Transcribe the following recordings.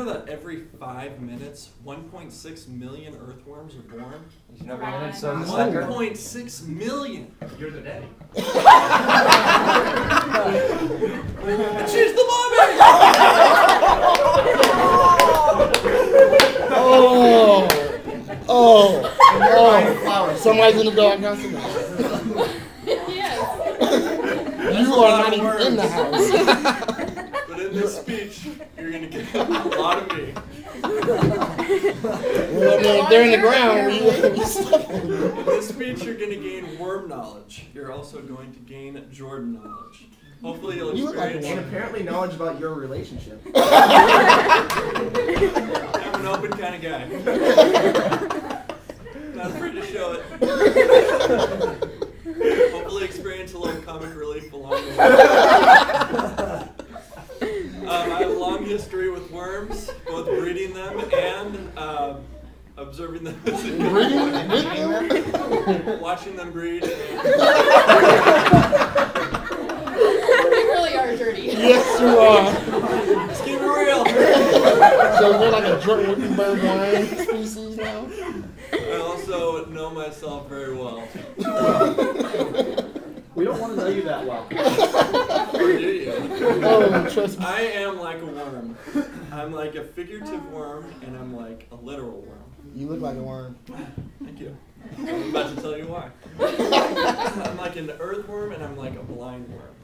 know that every 5 minutes, 1.6 million earthworms are born? You never minute, so 1.6 million. You're the daddy. She's the mommy! Somebody's in the doghouse tonight. Yes. You are not even in the house. But in this speech, you're going to get a lot of me. Well, I mean, if they're in the ground, In this speech, you're going to gain worm knowledge. You're also going to gain Jordan knowledge. Hopefully you'll experience... And apparently knowledge about your relationship. I'm an open kind of guy. Not afraid to show it. Hopefully experience a little comic relief along the way. I have a long history with worms, both breeding them and observing them. Watching them breed. You really are dirty. Yes, you are. Let's keep it real. So they're like a Whittenburg wine species now? I also know myself very well. We don't want to know you that well. Or do you? Oh, trust me. I am like a worm. I'm like a figurative worm, and I'm like a literal worm. You look like a worm. Thank you. I'm about to tell you why. I'm like an earthworm, and I'm like a blind worm.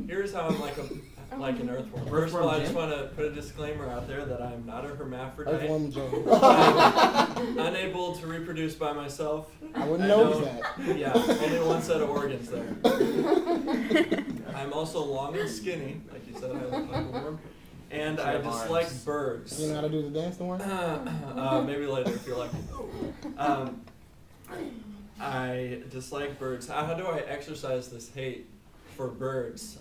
Here's how I'm like an earthworm. First of all, I just want to put a disclaimer out there that I'm not a hermaphrodite. Earthworm Joe. I'm unable to reproduce by myself. I wouldn't notice that. Yeah, only one set of organs there. I'm also long and skinny, like you said, I look like a worm. And I dislike birds. You know how to do the dance the one? Maybe later if you like. I dislike birds. How do I exercise this hate for birds?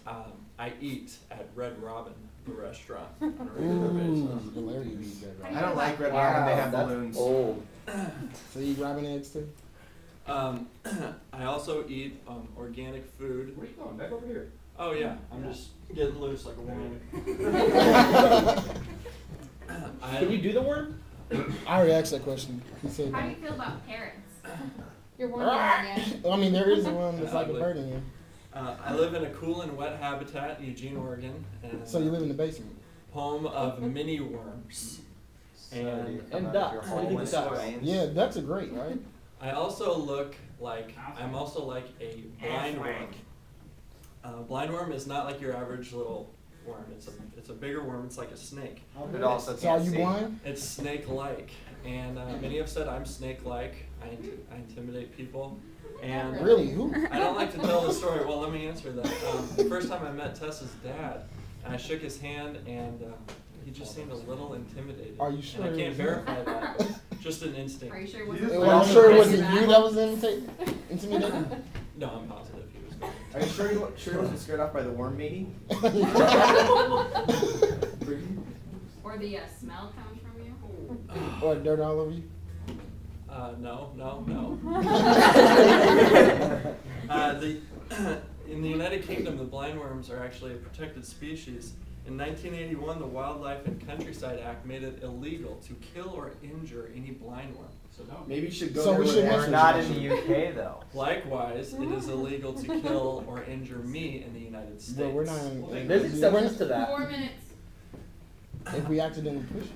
I eat at Red Robin, the restaurant, on a regular basis. Hilarious. I don't like Red Robin, they have balloons. Old. So you eat robin eggs too? I also eat organic food. Where are you going? Back over here. Oh yeah, I'm just getting loose like a worm. Can you do the worm? I already asked that question. He said, How do you feel about parrots? You're wondering again. I mean, there is one that's like a bird in here. I live in a cool and wet habitat in Eugene, Oregon. And So you live in the basement? home of mini worms. And ducks. What do you think of ducks? Yeah, ducks are great, right? I also look like, I'm also like a blind worm. Blind worm is not like your average little worm. It's a bigger worm. It's like a snake. It also So are you blind? It's snake-like, and many have said I'm snake-like. I intimidate people, and Really? Who? I don't like to tell the story. Well, let me answer that. The first time I met Tessa's dad, I shook his hand, and he just seemed a little intimidated. Are you sure And I it can't was verify that. But just an instinct. Are you sure it wasn't? Are you sure it wasn't you that was intimidating? No, I'm positive he was going. Are you sure you wasn't scared off by the worm meeting? Or the smell coming from you? Or dirt all over you? No. In the United Kingdom, the blindworms are actually a protected species. In 1981, the Wildlife and Countryside Act made it illegal to kill or injure any blindworm. So Maybe you should go So there we with should that. mention- We're not in the UK though. likewise, it is illegal to kill or injure me in the United States. But we're not in. There's exceptions to that. 4 minutes. If we accidentally push it.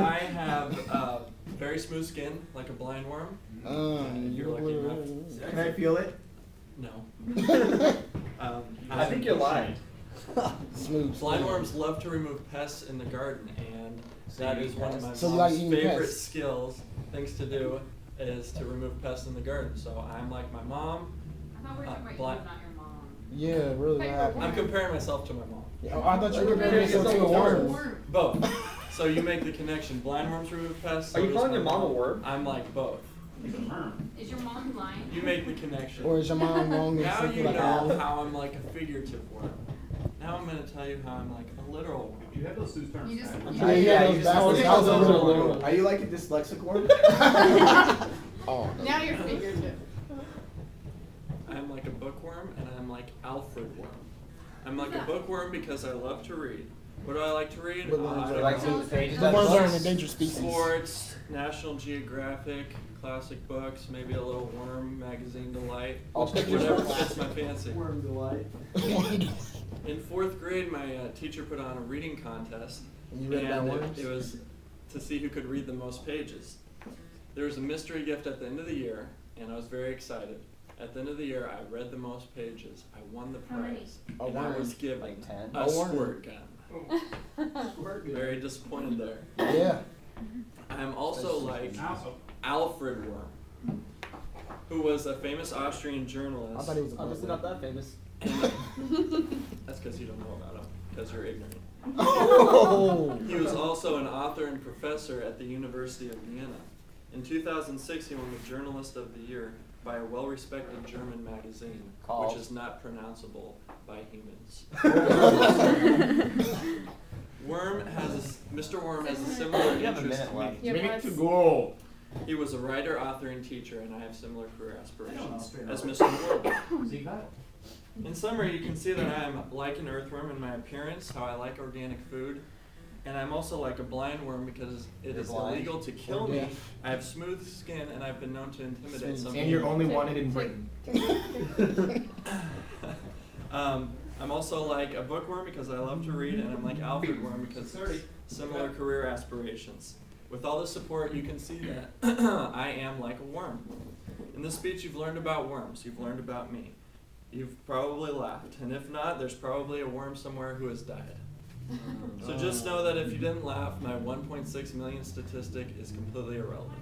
I have very smooth skin, like a blindworm. You're lucky enough. Can I feel it? No. I think you're lying. Smooth. Blindworms love to remove pests in the garden, and that is one of my So you mom's like eating favorite pests? things to do, is to remove pests in the garden. So I'm like my mom. I thought we were talking about you, Black- not your mom. Yeah, really. What happened? I'm comparing myself to my mom. Oh, I thought you were comparing It's yourself to a almost worm. Worm. Both. So you make the connection. Blindworms remove pests. Are you so calling does your my mom a worm? I'm like both. Is your mom blind? You make the connection. Or is your mom long and Now simply you like a know worm? how I'm like a figurative worm. Now I'm going to tell you how I'm like a literal worm. You have those two terms. You just- Yeah, yeah, you those just- backwards. That was a little worm. Are you like a dyslexic worm? Oh. Now you're figurative. I'm like a bookworm, and I'm like Alfred worm. I'm like a bookworm because I love to read. What do I like to read? What do you I like seeing the pages. The of ones that are an books. endangered species. Sports, National Geographic, classic books, maybe a little Worm magazine delight. All pictures Whatever of fits my fancy. Worm delight. In 4th grade, my teacher put on a reading contest, And you read about and worms? it was to see who could read the most pages. There was a mystery gift at the end of the year, and I was very excited. At the end of the year, I read the most pages. I won the How many? prize, A and I worm. was given Like 10? a A worm. squirt gun. Very disappointed there. Yeah. I'm also like Alfred Worm, who was a famous Austrian I journalist. thought he was a Obviously not that famous. That's because you don't know about him, because you're ignorant. Oh. He was also an author and professor at the University of Vienna. In 2006, he won the Journalist of the Year by a well-respected German magazine, Called? which is not pronounceable by humans. Mr. Worm has a similar You have a interest minute to left. me. Yeah, Minute let's- to go. He was a writer, author, and teacher, and I have similar career aspirations straight as up. Mr. Worm. So you got it. In summary, you can see that I am like an earthworm in my appearance, how I like organic food, and I'm also like a blind worm because it You're is blind? illegal to kill Or me. deaf. I have smooth skin, and I've been known to intimidate Smooth. some And you're people. only wanted in Britain. I'm also like a bookworm because I love to read, and I'm like Alfred Worm because similar career aspirations. With all the support, you can see that I am like a worm. In this speech, you've learned about worms. You've learned about me. You've probably laughed, and if not, there's probably a worm somewhere who has died. So just know that if you didn't laugh, my 1.6 million statistic is completely irrelevant.